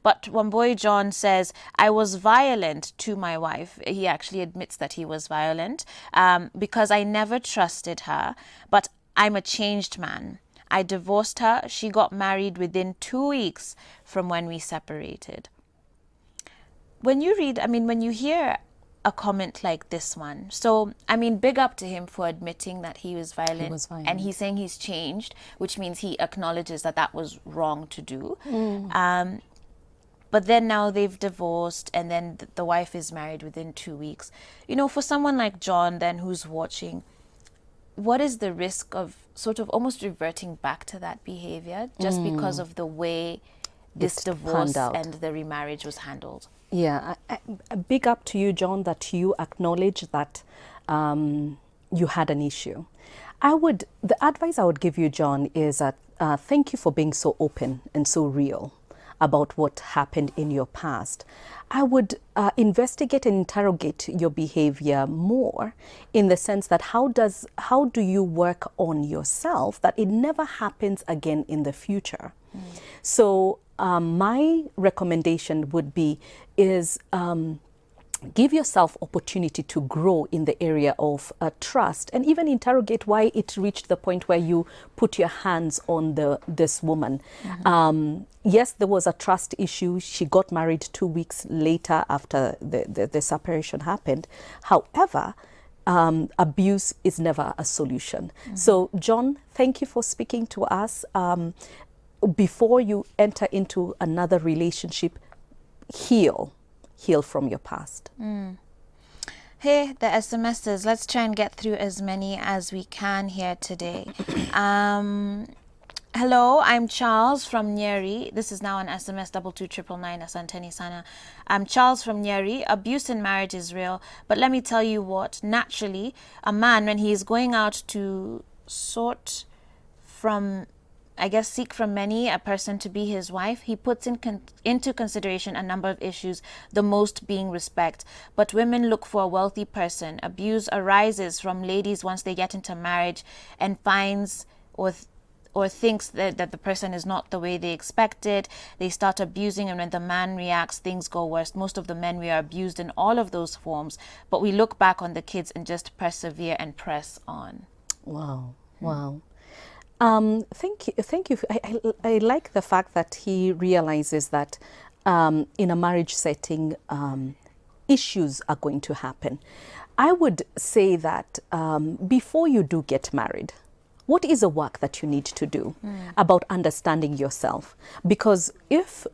But Wamboy John says, I was violent to my wife. He actually admits that he was violent because I never trusted her, but I'm a changed man. I divorced her. She got married within 2 weeks from when we separated. When you read, when you hear a comment like this one, so, big up to him for admitting that he was violent. He was violent. And he's saying he's changed, which means he acknowledges that that was wrong to do. But then now they've divorced, and then the wife is married within 2 weeks. For someone like John then who's watching, what is the risk of sort of almost reverting back to that behavior just because of the way this divorce and the remarriage was handled? Yeah, a big up to you, John, that you acknowledge that you had an issue. The advice I would give you, John, is that thank you for being so open and so real about what happened in your past. I would investigate and interrogate your behavior more, in the sense that how do you work on yourself that it never happens again in the future? So my recommendation would be give yourself opportunity to grow in the area of trust, and even interrogate why it reached the point where you put your hands on this woman. Yes, there was a trust issue. She got married 2 weeks later after the separation happened. However, abuse is never a solution. So, John, thank you for speaking to us. Before you enter into another relationship, heal from your past. Hey, the SMSs, let's try and get through as many as we can here today. Hello, I'm Charles from Nyeri. This is now an SMS 22999 Asanteni Sana. I'm Charles from Nyeri. Abuse in marriage is real, but let me tell you what, naturally, a man, when he is going out to seek from many a person to be his wife, he puts into consideration a number of issues, the most being respect. But women look for a wealthy person. Abuse arises from ladies once they get into marriage and finds or thinks that the person is not the way they expected. They start abusing, and when the man reacts, things go worse. Most of the men, we are abused in all of those forms, but we look back on the kids and just persevere and press on. Wow. Thank you. I like the fact that he realizes that in a marriage setting, issues are going to happen. I would say that before you do get married, what is the work that you need to do about understanding yourself? Because if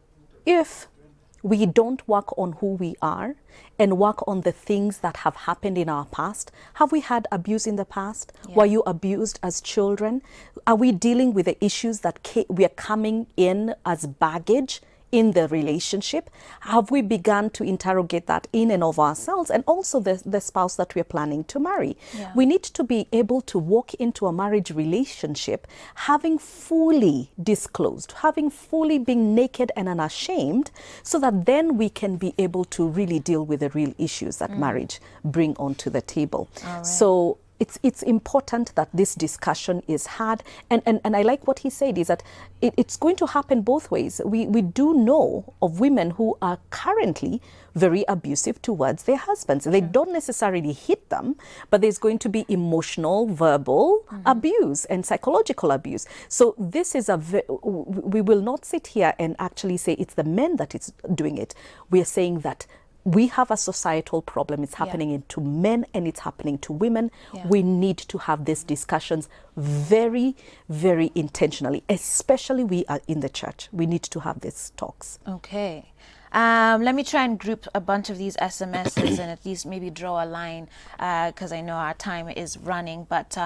we don't work on who we are and work on the things that have happened in our past, have we had abuse in the past? Yeah. Were you abused as children? Are we dealing with the issues that we are coming in as baggage in the relationship? Have we begun to interrogate that in and of ourselves, and also the spouse that we're planning to marry? Yeah. We need to be able to walk into a marriage relationship having fully disclosed, having fully been naked and unashamed, so that then we can be able to really deal with the real issues that marriage bring onto the table. Right. So it's important that this discussion is had, and I like what he said, is that it's going to happen both ways. We do know of women who are currently very abusive towards their husbands. They don't necessarily hit them, but there's going to be emotional, verbal abuse and psychological abuse. So this is we will not sit here and actually say it's the men that is doing it. We are saying that we have a societal problem. It's happening to men and it's happening to women. Yeah. We need to have these discussions very, very intentionally, especially we are in the church. We need to have these talks. Okay. Let me try and group a bunch of these SMSs and at least maybe draw a line, because I know our time is running. But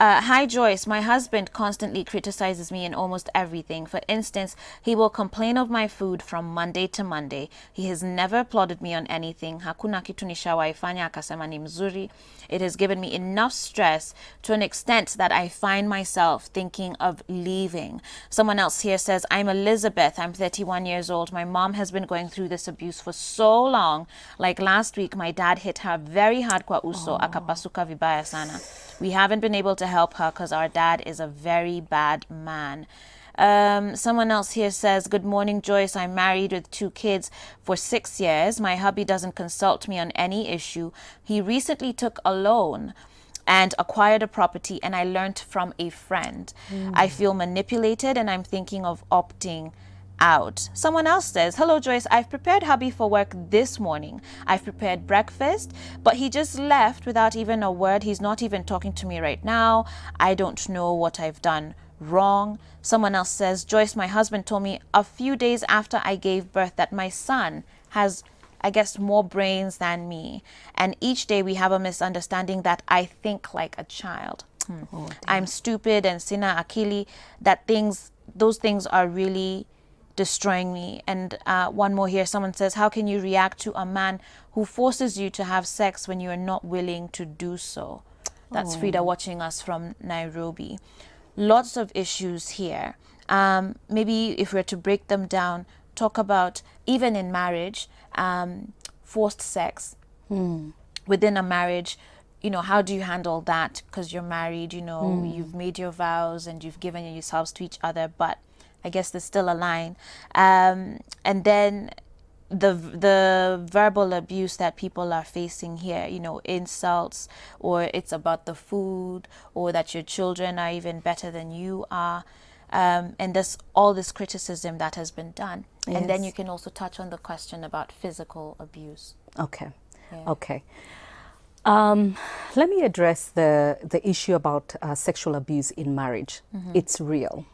hi Joyce, my husband constantly criticizes me in almost everything. For instance, he will complain of my food from Monday to Monday. He has never applauded me on anything. Hakuna kitu nishawaifanya akasema ni mzuri. It has given me enough stress to an extent that I find myself thinking of leaving. Someone else here says, I'm Elizabeth. I'm 31 years old. My mom has been going through this abuse for so long. Like last week, my dad hit her very hard kwa uso, akapasuka vibaya sana. We haven't been able to help her because our dad is a very bad man. Someone else here says, good morning, Joyce. I'm married with 2 kids for 6 years. My hubby doesn't consult me on any issue. He recently took a loan and acquired a property, and I learnt from a friend. I feel manipulated and I'm thinking of opting out. Someone else says, hello Joyce, I've prepared hubby for work this morning. I've prepared breakfast, but he just left without even a word. He's not even talking to me right now. I don't know what I've done wrong. Someone else says, Joyce, my husband told me a few days after I gave birth that my son has, I guess, more brains than me. And each day we have a misunderstanding that I think like a child. I'm stupid and sina akili, that those things are really destroying me. And one more here, someone says, how can you react to a man who forces you to have sex when you are not willing to do so? That's Frida watching us from Nairobi. Lots of issues here. Maybe if we were to break them down, talk about, even in marriage, forced sex within a marriage. You know, how do you handle that? Because you're married, you know, you've made your vows and you've given yourselves to each other, but I guess there's still a line. And then the verbal abuse that people are facing here, you know, insults, or it's about the food, or that your children are even better than you are. And there's all this criticism that has been done. Yes. And then you can also touch on the question about physical abuse. Okay. Yeah. Okay. Let me address the issue about sexual abuse in marriage. It's real.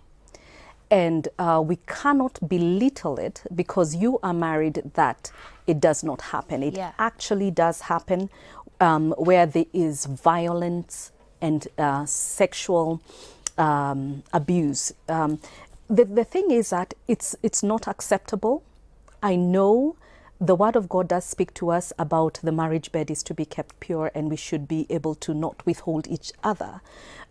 And we cannot belittle it because you are married that it does not happen. It actually does happen where there is violence and sexual abuse. The thing is that it's not acceptable. I know the word of God does speak to us about the marriage bed is to be kept pure, and we should be able to not withhold each other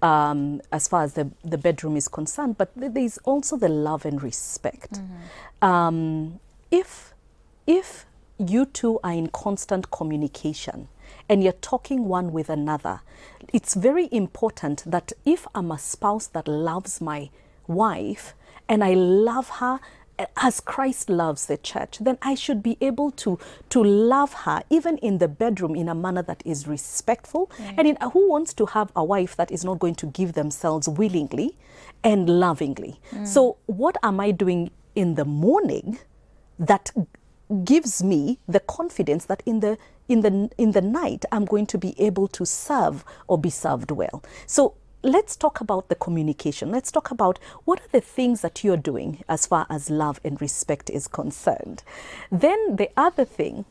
as far as the bedroom is concerned. But there is also the love and respect. If you two are in constant communication and you're talking one with another, it's very important that if I'm a spouse that loves my wife and I love her as Christ loves the church, then I should be able to love her even in the bedroom in a manner that is respectful. And who wants to have a wife that is not going to give themselves willingly and lovingly? So what am I doing in the morning that gives me the confidence that in the night I'm going to be able to serve or be served well? So let's talk about the communication. Let's talk about what are the things that you're doing as far as love and respect is concerned. Then the other thing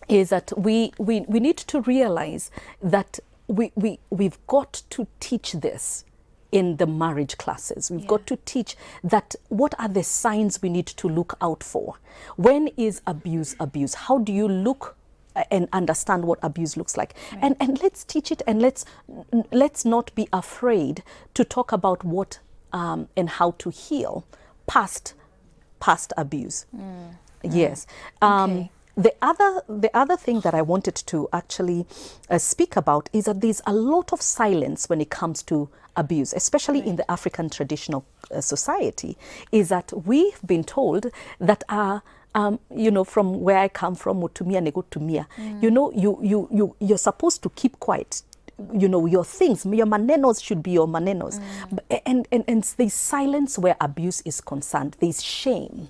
is that we need to realize that we've got to teach this in the marriage classes. We've got to teach that what are the signs we need to look out for. When is abuse abuse? How do you look and understand what abuse looks like? And let's teach it, and let's not be afraid to talk about what and how to heal past abuse. Yes. The other thing that I wanted to actually speak about is that there's a lot of silence when it comes to abuse, especially in the African traditional society, is that we've been told that you know, from where I come from, mutumia nego tumia. You know, you're supposed to keep quiet. You know, your things, your manenos should be your manenos. And there's silence where abuse is concerned. There's shame.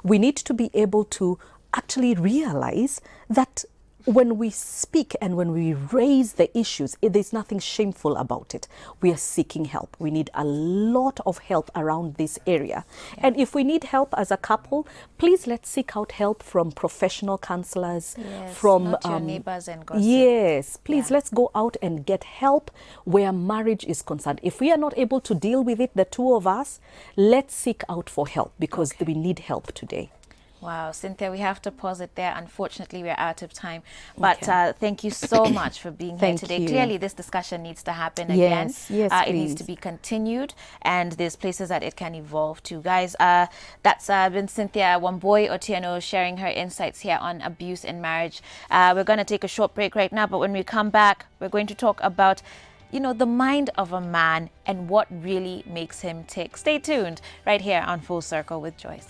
We need to be able to actually realize that when we speak and when we raise the issues, there's nothing shameful about it. We are seeking help. We need a lot of help around this area. And if we need help as a couple, please let's seek out help from professional counselors, from not your neighbors and gossip. Yes, please let's go out and get help where marriage is concerned. If we are not able to deal with it, the two of us, let's seek out for help because we need help today. Wow, Cynthia, we have to pause it there. Unfortunately, we're out of time. But thank you so much for being here today. Clearly, this discussion needs to happen again. Yes, it needs to be continued, and there's places that it can evolve to. Guys, that's been Cynthia Wambui Otieno sharing her insights here on abuse in marriage. We're going to take a short break right now, but when we come back, we're going to talk about the mind of a man and what really makes him tick. Stay tuned right here on Full Circle with Joyce.